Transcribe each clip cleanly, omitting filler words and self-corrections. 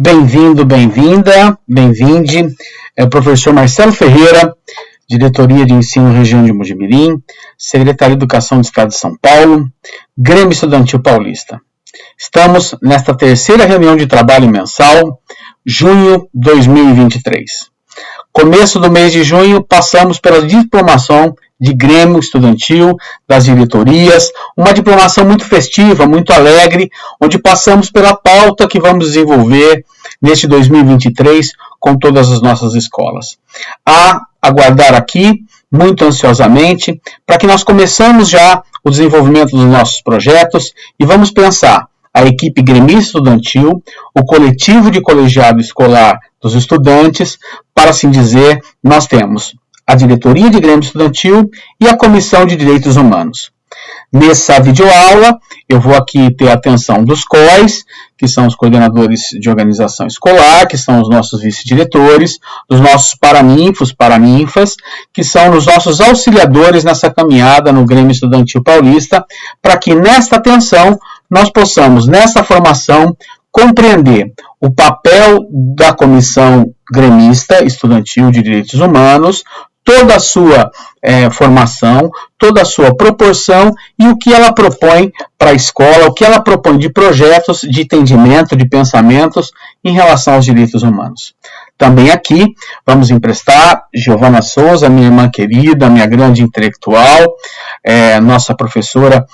Bem-vindo, bem-vinda, bem-vinde. É o professor Marcelo Ferreira, Diretoria de Ensino Região de Mojimirim, Secretaria de Educação do Estado de São Paulo, Grêmio Estudantil Paulista. Estamos nesta terceira reunião de trabalho mensal, junho 2023. Começo do mês de junho, passamos pela diplomação de Grêmio Estudantil, das diretorias, uma diplomação muito festiva, muito alegre, onde passamos pela pauta que vamos desenvolver neste 2023 com todas as nossas escolas. A aguardar aqui, muito ansiosamente, para que nós começamos já o desenvolvimento dos nossos projetos e vamos pensar a equipe gremista estudantil, o coletivo de colegiado escolar dos estudantes, para assim dizer, nós temos a diretoria de Grêmio Estudantil e a Comissão de Direitos Humanos. Nessa videoaula, eu vou aqui ter a atenção dos COIs, que são os coordenadores de organização escolar, que são os nossos vice-diretores, dos nossos paraninfos, paraninfas, que são os nossos auxiliadores nessa caminhada no Grêmio Estudantil Paulista, para que nesta atenção nós possamos, nessa formação, compreender o papel da Comissão Gremista Estudantil de Direitos Humanos, toda a sua formação, toda a sua proporção e o que ela propõe para a escola, o que ela propõe de projetos, de entendimento, de pensamentos em relação aos direitos humanos. Também aqui vamos emprestar Giovana Souza, minha irmã querida, minha grande intelectual, nossa professora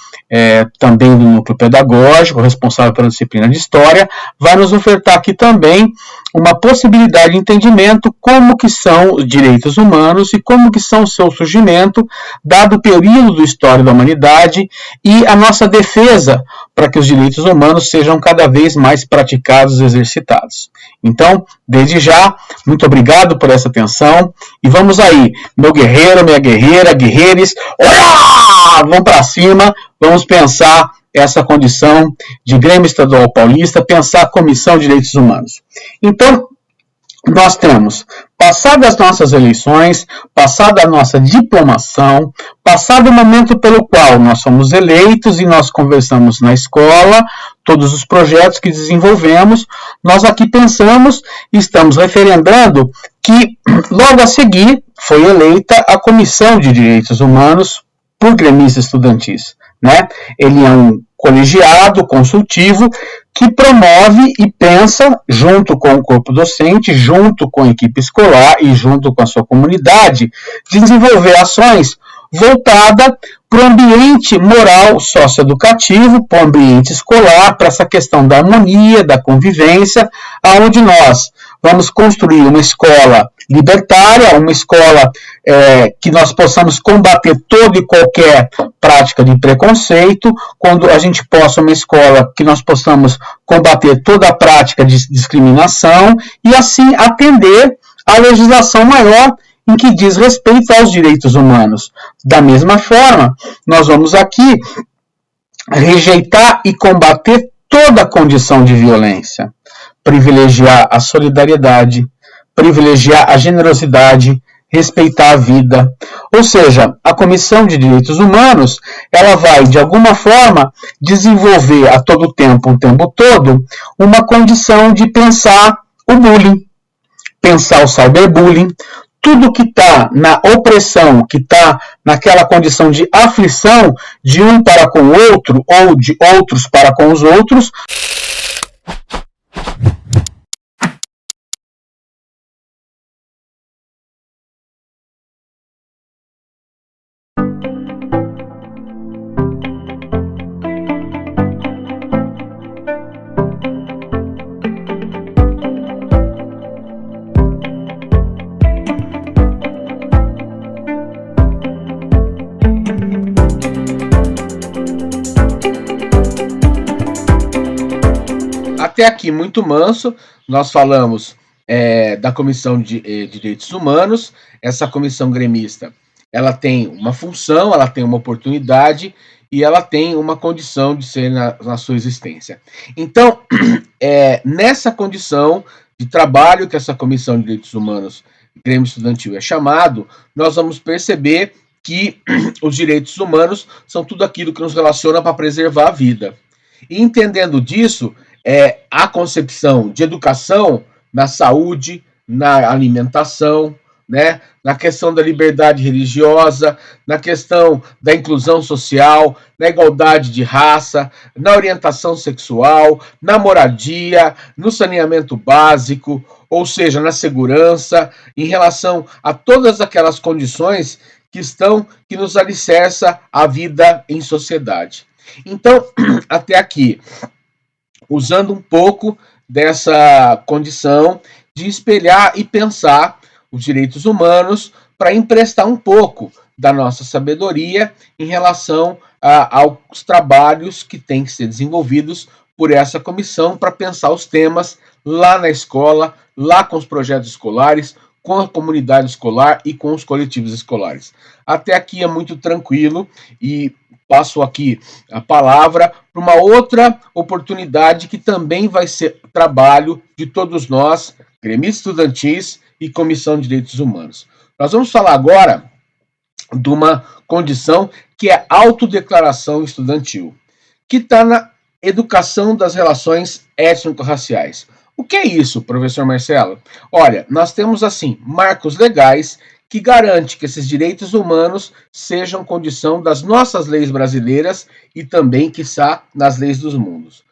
também do núcleo pedagógico, responsável pela disciplina de História, vai nos ofertar aqui também uma possibilidade de entendimento como que são os direitos humanos e como que são o seu surgimento, dado o período da história da humanidade e a nossa defesa para que os direitos humanos sejam cada vez mais praticados e exercitados. Então, desde já, muito obrigado por essa atenção e vamos aí, meu guerreiro, minha guerreira, guerreiros, olá! Vamos para cima, vamos pensar essa condição de Grêmio Estadual Paulista, pensar a Comissão de Direitos Humanos. Então, nós temos, passadas as nossas eleições, passada a nossa diplomação, passado o momento pelo qual nós fomos eleitos e nós conversamos na escola, todos os projetos que desenvolvemos, nós aqui pensamos e estamos referendando que logo a seguir foi eleita a Comissão de Direitos Humanos por gremistas estudantis. Né? Ele é um colegiado consultivo que promove e pensa, junto com o corpo docente, junto com a equipe escolar e junto com a sua comunidade, desenvolver ações voltadas para o ambiente moral socioeducativo, para o ambiente escolar, para essa questão da harmonia, da convivência, aonde nós vamos construir uma escola libertária, uma escola que nós possamos combater toda e qualquer prática de preconceito, quando a gente possa uma escola que nós possamos combater toda a prática de discriminação e assim atender à legislação maior em que diz respeito aos direitos humanos. Da mesma forma, nós vamos aqui rejeitar e combater toda a condição de violência, privilegiar a solidariedade, privilegiar a generosidade, respeitar a vida. Ou seja, a Comissão de Direitos Humanos, ela vai, de alguma forma, desenvolver a todo tempo, o tempo todo, uma condição de pensar o bullying, pensar o cyberbullying, tudo que está na opressão, que está naquela condição de aflição de um para com o outro, ou de outros para com os outros. Até aqui, muito manso, nós falamos da Comissão de Direitos Humanos. Essa comissão gremista, ela tem uma função, ela tem uma oportunidade e ela tem uma condição de ser na sua existência. Então, nessa condição de trabalho que essa Comissão de Direitos Humanos, Grêmio Estudantil é chamado, nós vamos perceber que os direitos humanos são tudo aquilo que nos relaciona para preservar a vida. E entendendo disso, a concepção de educação na saúde, na alimentação, né, na questão da liberdade religiosa, na questão da inclusão social, na igualdade de raça, na orientação sexual, na moradia, no saneamento básico, ou seja, na segurança, em relação a todas aquelas condições que nos alicerça a vida em sociedade. Então, até aqui, usando um pouco dessa condição de espelhar e pensar os direitos humanos para emprestar um pouco da nossa sabedoria em relação aos trabalhos que têm que ser desenvolvidos por essa comissão para pensar os temas lá na escola, lá com os projetos escolares, com a comunidade escolar e com os coletivos escolares. Até aqui é muito tranquilo e passo aqui a palavra para uma outra oportunidade que também vai ser trabalho de todos nós, gremistas estudantis e Comissão de Direitos Humanos. Nós vamos falar agora de uma condição que é a autodeclaração estudantil, que está na educação das relações étnico-raciais. O que é isso, professor Marcelo? Olha, nós temos assim marcos legais que garante que esses direitos humanos sejam condição das nossas leis brasileiras e também, quiçá, nas leis dos mundos.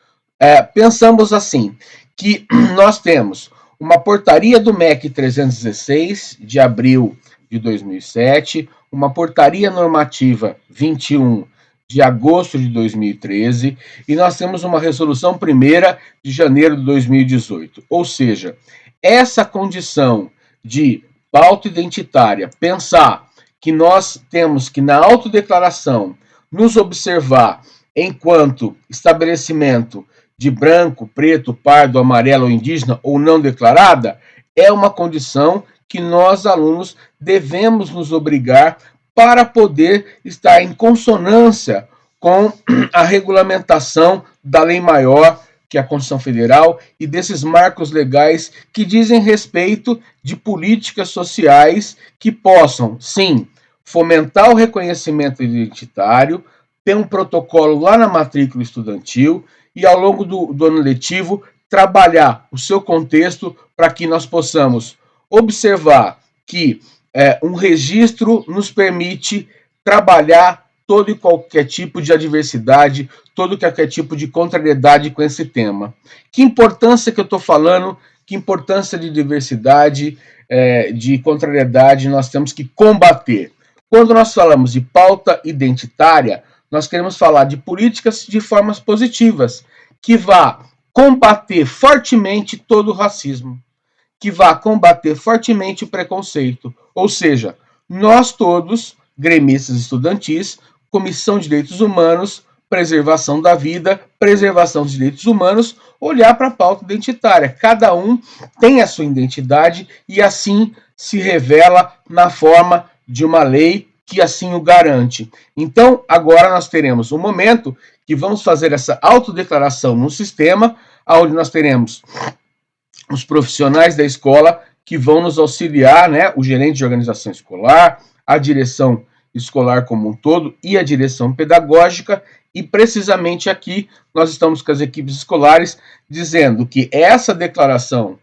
Pensamos assim, que nós temos uma portaria do MEC 316, de abril de 2007, uma portaria normativa 21, de agosto de 2013, e nós temos uma resolução primeira de janeiro de 2018. Ou seja, essa condição de pauta identitária, pensar que nós temos que, na autodeclaração, nos observar enquanto estabelecimento de branco, preto, pardo, amarelo ou indígena ou não declarada, é uma condição que nós, alunos, devemos nos obrigar para poder estar em consonância com a regulamentação da lei maior, que é a Constituição Federal, e desses marcos legais que dizem respeito de políticas sociais que possam, sim, fomentar o reconhecimento identitário, ter um protocolo lá na matrícula estudantil e, ao longo do ano letivo, trabalhar o seu contexto para que nós possamos observar que um registro nos permite trabalhar todo e qualquer tipo de adversidade, todo e qualquer tipo de contrariedade com esse tema. Que importância que eu estou falando, que importância de diversidade, de contrariedade nós temos que combater. Quando nós falamos de pauta identitária, nós queremos falar de políticas de formas positivas, que vá combater fortemente todo o racismo, que vá combater fortemente o preconceito. Ou seja, nós todos, gremistas estudantis, Comissão de Direitos Humanos, preservação da vida, preservação dos direitos humanos, olhar para a pauta identitária. Cada um tem a sua identidade e assim se revela na forma de uma lei que assim o garante. Então, agora nós teremos um momento que vamos fazer essa autodeclaração no sistema, onde nós teremos os profissionais da escola que vão nos auxiliar, né, o gerente de organização escolar, a direção escolar como um todo e a direção pedagógica, e precisamente aqui nós estamos com as equipes escolares dizendo que essa declaração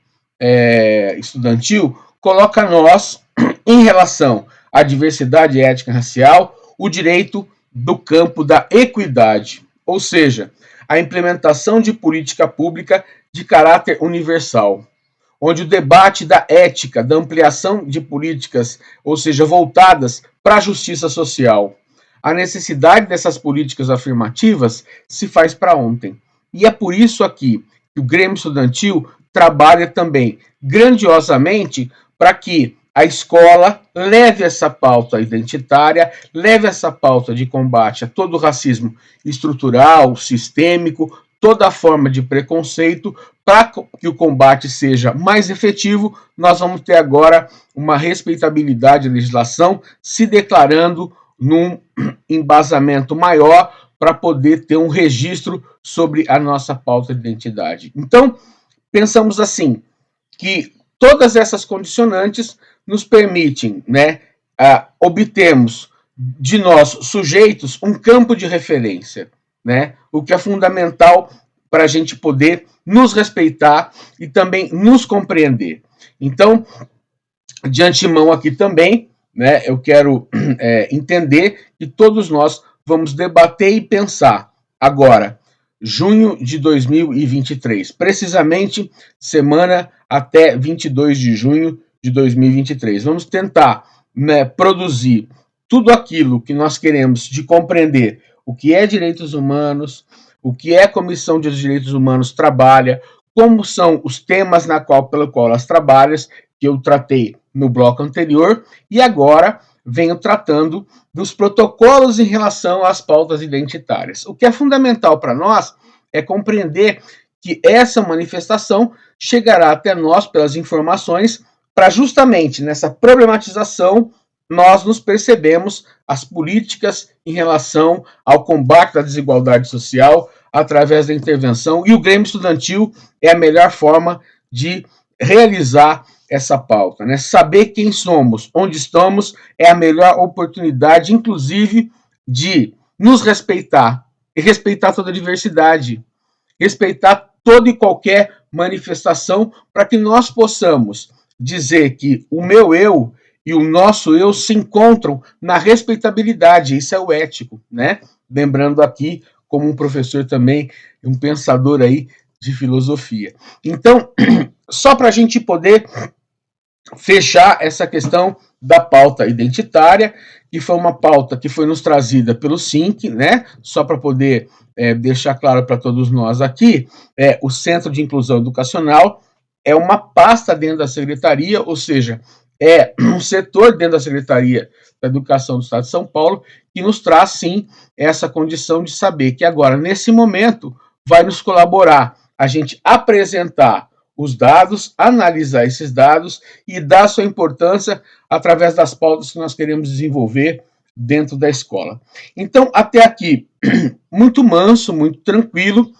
estudantil coloca nós, em relação à diversidade étnica e racial, o direito do campo da equidade, ou seja, a implementação de política pública de caráter universal, onde o debate da ética, da ampliação de políticas, ou seja, voltadas para a justiça social, a necessidade dessas políticas afirmativas se faz para ontem. E é por isso aqui que o Grêmio Estudantil trabalha também grandiosamente para que a escola leve essa pauta identitária, leve essa pauta de combate a todo o racismo estrutural, sistêmico, toda forma de preconceito. Para que o combate seja mais efetivo, nós vamos ter agora uma respeitabilidade da legislação se declarando num embasamento maior para poder ter um registro sobre a nossa pauta de identidade. Então, pensamos assim, que todas essas condicionantes nos permitem, né, obtermos de nós, sujeitos, um campo de referência, né, o que é fundamental para a gente poder nos respeitar e também nos compreender. Então, de antemão aqui também, né, eu quero entender que todos nós vamos debater e pensar agora, junho de 2023, precisamente semana até 22 de junho de 2023. Vamos tentar, né, produzir tudo aquilo que nós queremos de compreender o que é direitos humanos, o que é a Comissão de Direitos Humanos trabalha, como são os temas pelo qual elas trabalham, que eu tratei no bloco anterior, e agora venho tratando dos protocolos em relação às pautas identitárias. O que é fundamental para nós é compreender que essa manifestação chegará até nós pelas informações para justamente nessa problematização nós nos percebemos as políticas em relação ao combate da desigualdade social através da intervenção, e o Grêmio Estudantil é a melhor forma de realizar essa pauta, né? Saber quem somos, onde estamos, é a melhor oportunidade, inclusive, de nos respeitar e respeitar toda a diversidade, respeitar toda e qualquer manifestação, para que nós possamos dizer que o meu eu e o nosso eu se encontram na respeitabilidade. Isso é o ético, né? Lembrando aqui, como um professor também, um pensador aí de filosofia. Então, só para a gente poder fechar essa questão da pauta identitária, que foi uma pauta que foi nos trazida pelo SINC, né? Só para poder deixar claro para todos nós aqui, o Centro de Inclusão Educacional é uma pasta dentro da Secretaria, ou seja, é um setor dentro da Secretaria da Educação do Estado de São Paulo, que nos traz, sim, essa condição de saber que agora, nesse momento, vai nos colaborar a gente apresentar os dados, analisar esses dados e dar sua importância através das pautas que nós queremos desenvolver dentro da escola. Então, até aqui, muito manso, muito tranquilo,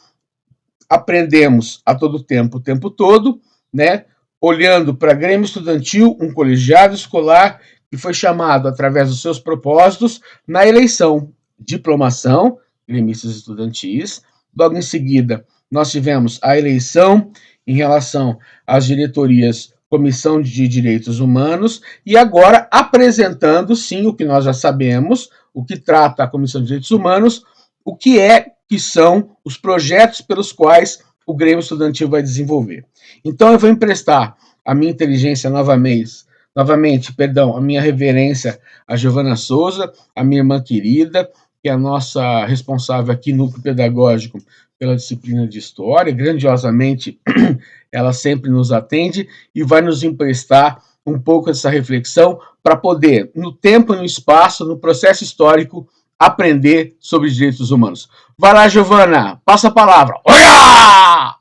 aprendemos a todo tempo, o tempo todo, né? Olhando para Grêmio Estudantil, um colegiado escolar que foi chamado através dos seus propósitos na eleição, diplomação, gremistas estudantis. Logo em seguida, nós tivemos a eleição em relação às diretorias Comissão de Direitos Humanos, e agora apresentando, sim, o que nós já sabemos, o que trata a Comissão de Direitos Humanos, o que são os projetos pelos quais o Grêmio Estudantil vai desenvolver. Então, eu vou emprestar a minha inteligência novamente, a minha reverência a Giovana Souza, a minha irmã querida, que é a nossa responsável aqui no Núcleo Pedagógico pela disciplina de História, grandiosamente ela sempre nos atende e vai nos emprestar um pouco dessa reflexão para poder, no tempo e no espaço, no processo histórico, aprender sobre direitos humanos. Vai lá, Giovana, passa a palavra. Olha!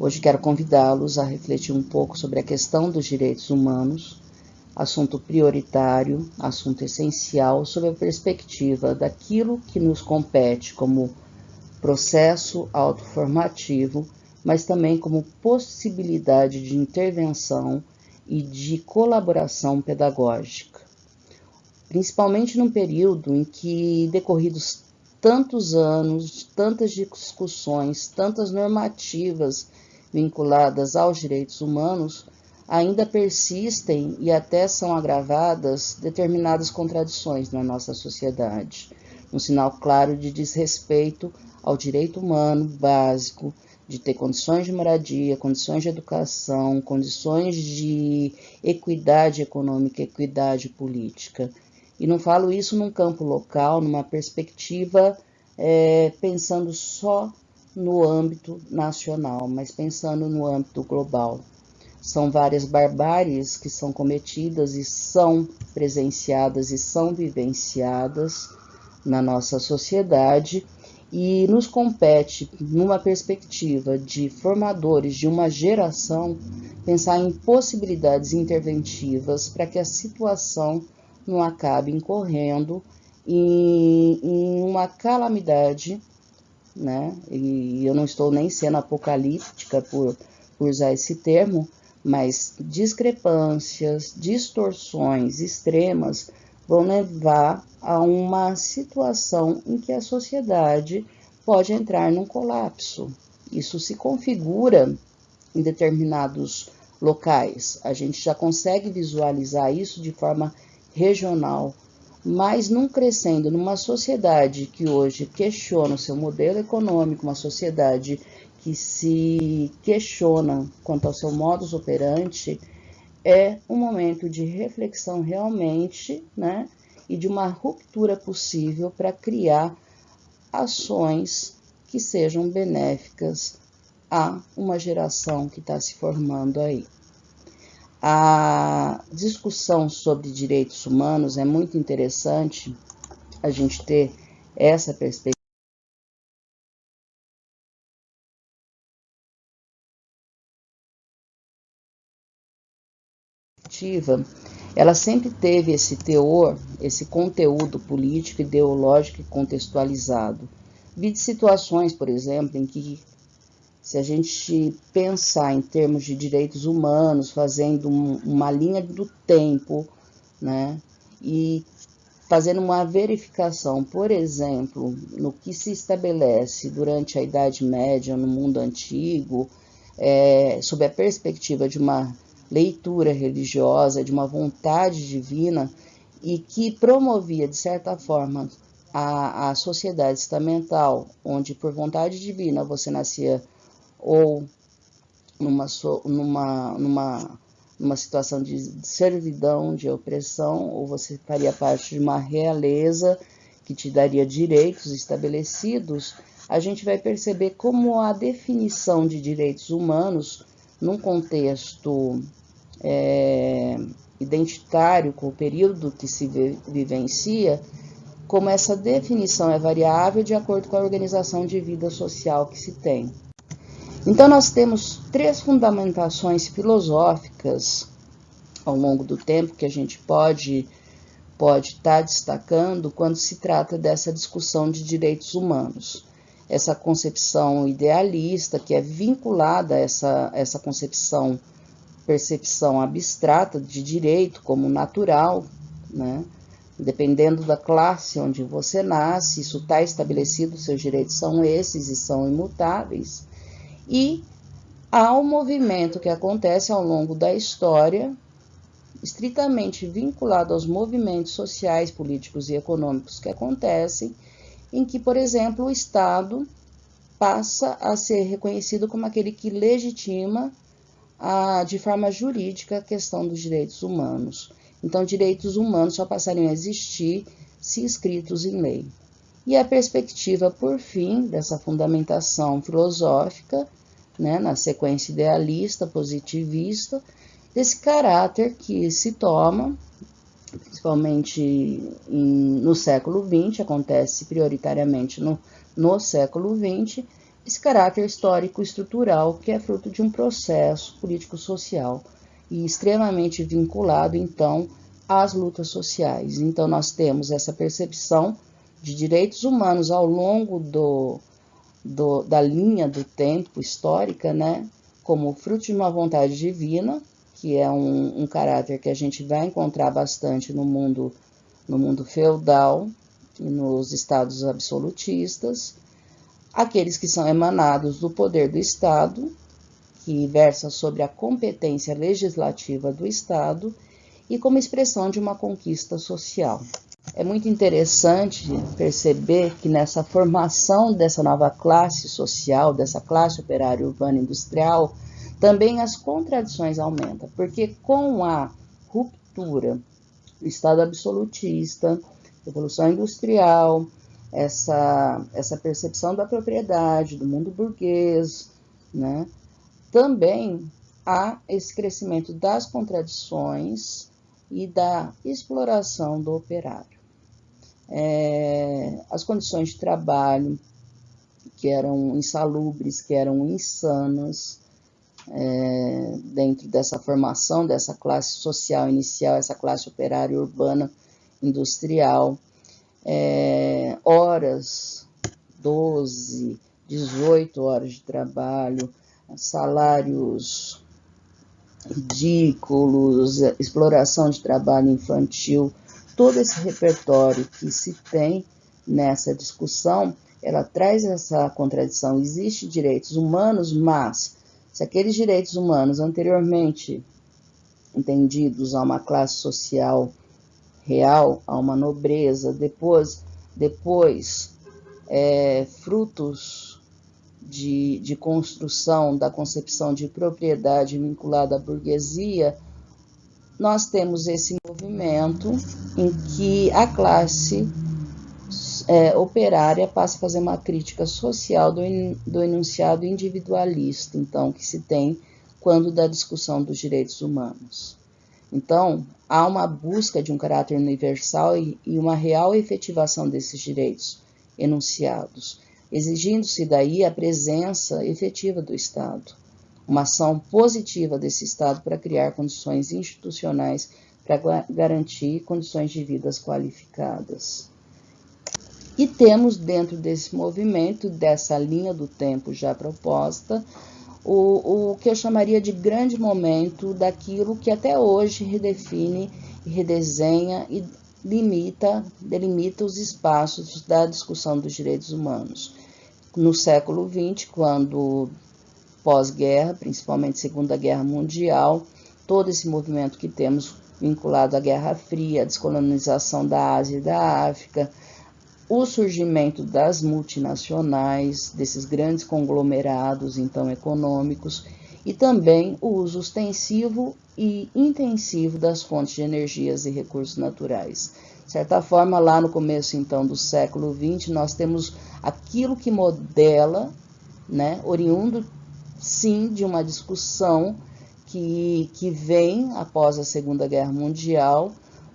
Hoje quero convidá-los a refletir um pouco sobre a questão dos direitos humanos, assunto prioritário, assunto essencial, sob a perspectiva daquilo que nos compete como processo autoformativo, mas também como possibilidade de intervenção e de colaboração pedagógica. Principalmente num período em que, decorridos tantos anos, tantas discussões, tantas normativas vinculadas aos direitos humanos, ainda persistem e até são agravadas determinadas contradições na nossa sociedade, um sinal claro de desrespeito ao direito humano básico, de ter condições de moradia, condições de educação, condições de equidade econômica, equidade política. E não falo isso num campo local, numa perspectiva pensando só no âmbito nacional, mas pensando no âmbito global. São várias barbáries que são cometidas e são presenciadas e são vivenciadas na nossa sociedade, E nos compete, numa perspectiva de formadores de uma geração, pensar em possibilidades interventivas para que a situação não acabe incorrendo em uma calamidade, né? E eu não estou nem sendo apocalíptica por usar esse termo, mas discrepâncias, distorções extremas vão levar a uma situação em que a sociedade pode entrar num colapso. Isso se configura em determinados locais. A gente já consegue visualizar isso de forma regional, mas não crescendo numa sociedade que hoje questiona o seu modelo econômico, uma sociedade que se questiona quanto ao seu modus operandi, é um momento de reflexão realmente, né, e de uma ruptura possível para criar ações que sejam benéficas a uma geração que está se formando aí. A discussão sobre direitos humanos é muito interessante a gente ter essa perspectiva. Ela sempre teve esse teor, esse conteúdo político, ideológico e contextualizado. Vi de situações, por exemplo, em que, se a gente pensar em termos de direitos humanos, fazendo uma linha do tempo, né, e fazendo uma verificação, por exemplo, no que se estabelece durante a Idade Média no mundo antigo, sob a perspectiva de uma leitura religiosa, de uma vontade divina, e que promovia, de certa forma, a sociedade estamental, onde por vontade divina você nascia ou numa situação de servidão, de opressão, ou você faria parte de uma realeza que te daria direitos estabelecidos, a gente vai perceber como a definição de direitos humanos, num contexto identitário com o período que se vivencia, como essa definição é variável de acordo com a organização de vida social que se tem. Então, nós temos 3 fundamentações filosóficas ao longo do tempo que a gente pode estar destacando quando se trata dessa discussão de direitos humanos. Essa concepção idealista, que é vinculada a essa percepção abstrata de direito como natural, né? Dependendo da classe onde você nasce, isso está estabelecido, seus direitos são esses e são imutáveis. E há um movimento que acontece ao longo da história, estritamente vinculado aos movimentos sociais, políticos e econômicos que acontecem, em que, por exemplo, o Estado passa a ser reconhecido como aquele que legitima de forma jurídica a questão dos direitos humanos. Então, direitos humanos só passariam a existir se inscritos em lei. E a perspectiva, por fim, dessa fundamentação filosófica, né, na sequência idealista, positivista, desse caráter que se toma, principalmente no século XX, acontece prioritariamente no século XX, esse caráter histórico-estrutural que é fruto de um processo político-social e extremamente vinculado, então, às lutas sociais. Então, nós temos essa percepção de direitos humanos ao longo da linha do tempo histórica, né, como fruto de uma vontade divina, que é um caráter que a gente vai encontrar bastante no mundo feudal e nos estados absolutistas, aqueles que são emanados do poder do Estado, que versa sobre a competência legislativa do Estado e como expressão de uma conquista social. É muito interessante perceber que nessa formação dessa nova classe social, dessa classe operária urbana industrial, também as contradições aumentam, porque com a ruptura do Estado absolutista, Revolução Industrial, essa percepção da propriedade, do mundo burguês, né? Também há esse crescimento das contradições e da exploração do operário. As condições de trabalho, que eram insalubres, que eram insanas, dentro dessa formação dessa classe social inicial, essa classe operária urbana industrial, horas, 12, 18 horas de trabalho, salários ridículos, exploração de trabalho infantil, todo esse repertório que se tem nessa discussão, ela traz essa contradição. Existem direitos humanos, mas se aqueles direitos humanos anteriormente entendidos a uma classe social real, a uma nobreza, depois frutos de construção da concepção de propriedade vinculada à burguesia, nós temos esse movimento em que a classe operária passa a fazer uma crítica social do enunciado individualista, então, que se tem quando da discussão dos direitos humanos. Então, há uma busca de um caráter universal e uma real efetivação desses direitos enunciados, exigindo-se daí a presença efetiva do Estado, uma ação positiva desse Estado para criar condições institucionais para garantir condições de vidas qualificadas. E temos dentro desse movimento, dessa linha do tempo já proposta, o que eu chamaria de grande momento daquilo que até hoje redefine, redesenha e delimita os espaços da discussão dos direitos humanos. No século XX, quando pós-guerra, principalmente Segunda Guerra Mundial, todo esse movimento que temos vinculado à Guerra Fria, a descolonização da Ásia e da África, o surgimento das multinacionais, desses grandes conglomerados, então, econômicos, e também o uso ostensivo e intensivo das fontes de energias e recursos naturais. De certa forma, lá no começo, então, do século XX, nós temos aquilo que modela, oriundo, sim, de uma discussão que vem após a Segunda Guerra Mundial,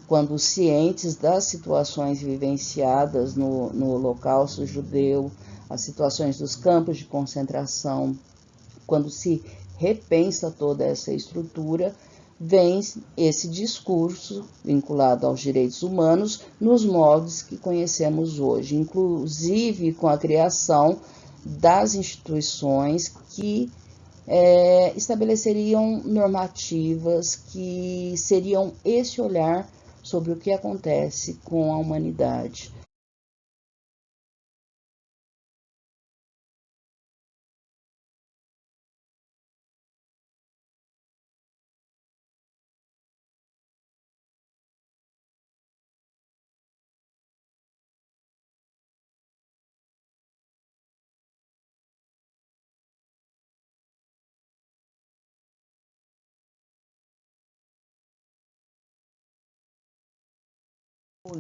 quando cientes das situações vivenciadas no Holocausto judeu, as situações dos campos de concentração, quando se repensa toda essa estrutura, vem esse discurso vinculado aos direitos humanos nos moldes que conhecemos hoje, inclusive com a criação das instituições que estabeleceriam normativas que seriam esse olhar sobre o que acontece com a humanidade.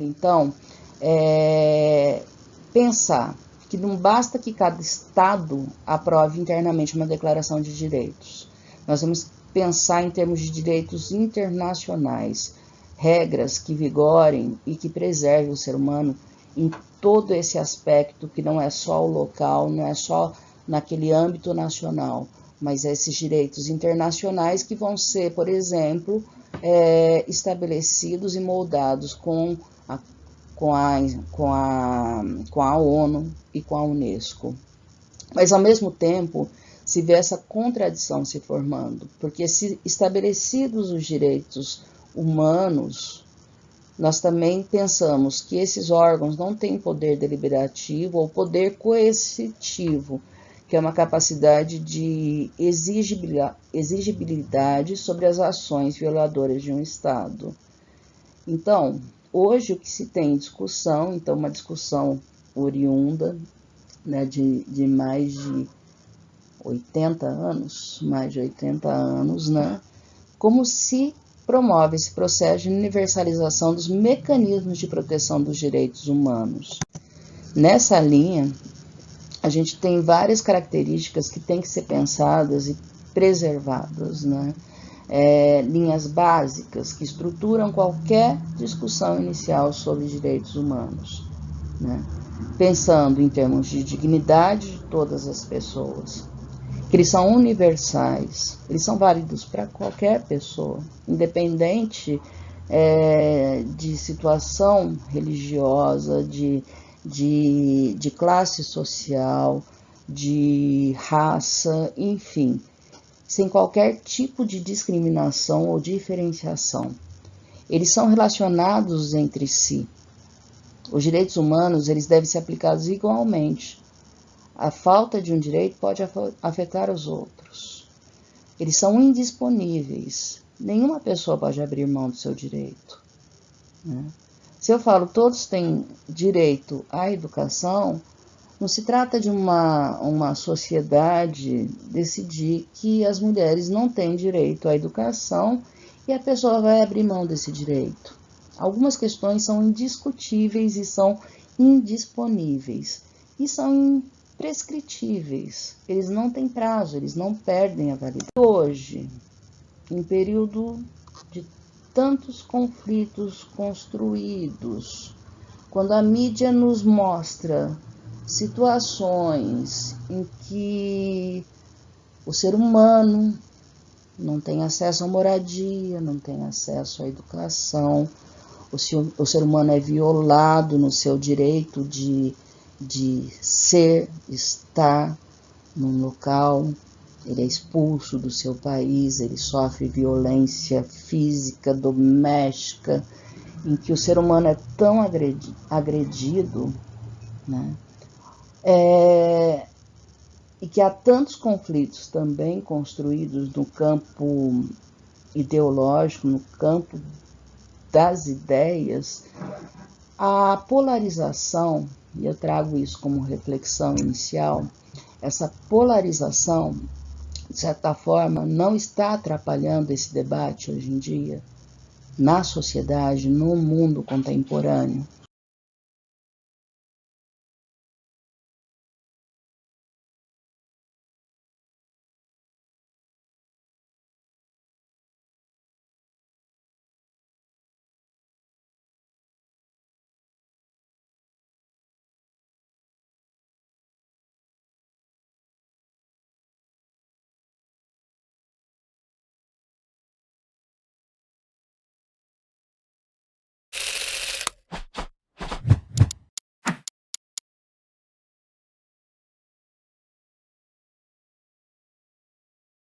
Então, pensar que não basta que cada Estado aprove internamente uma declaração de direitos. Nós vamos pensar em termos de direitos internacionais, regras que vigorem e que preservem o ser humano em todo esse aspecto que não é só o local, não é só naquele âmbito nacional, mas esses direitos internacionais que vão ser, por exemplo, estabelecidos e moldados com a ONU e com a Unesco. Mas, ao mesmo tempo, se vê essa contradição se formando, porque se estabelecidos os direitos humanos, nós também pensamos que esses órgãos não têm poder deliberativo ou poder coercitivo, que é uma capacidade de exigibilidade sobre as ações violadoras de um Estado. Então, hoje o que se tem em discussão, então uma discussão oriunda de mais de 80 anos, como se promove esse processo de universalização dos mecanismos de proteção dos direitos humanos. Nessa linha, a gente tem várias características que têm que ser pensadas e preservadas, linhas básicas que estruturam qualquer discussão inicial sobre direitos humanos. pensando em termos de dignidade de todas as pessoas, que eles são universais, eles são válidos para qualquer pessoa, independente de situação religiosa, de classe social, de raça, enfim, sem qualquer tipo de discriminação ou diferenciação. Eles são relacionados entre si. Os direitos humanos, eles devem ser aplicados igualmente. A falta de um direito pode afetar os outros. Eles são indisponíveis. Nenhuma pessoa pode abrir mão do seu direito, né? Se eu falo todos têm direito à educação, não se trata de uma sociedade decidir que as mulheres não têm direito à educação e a pessoa vai abrir mão desse direito. Algumas questões são indiscutíveis e são indisponíveis e são imprescritíveis. Eles não têm prazo, eles não perdem a validade. Hoje, em período de tantos conflitos construídos, quando a mídia nos mostra situações em que o ser humano não tem acesso à moradia, não tem acesso à educação, o ser humano é violado no seu direito de ser, estar num local, ele é expulso do seu país, ele sofre violência física, doméstica, em que o ser humano é tão agredido, né? E que há tantos conflitos também construídos no campo ideológico, no campo das ideias, a polarização, e eu trago isso como reflexão inicial, essa polarização, de certa forma, não está atrapalhando esse debate hoje em dia, na sociedade, no mundo contemporâneo.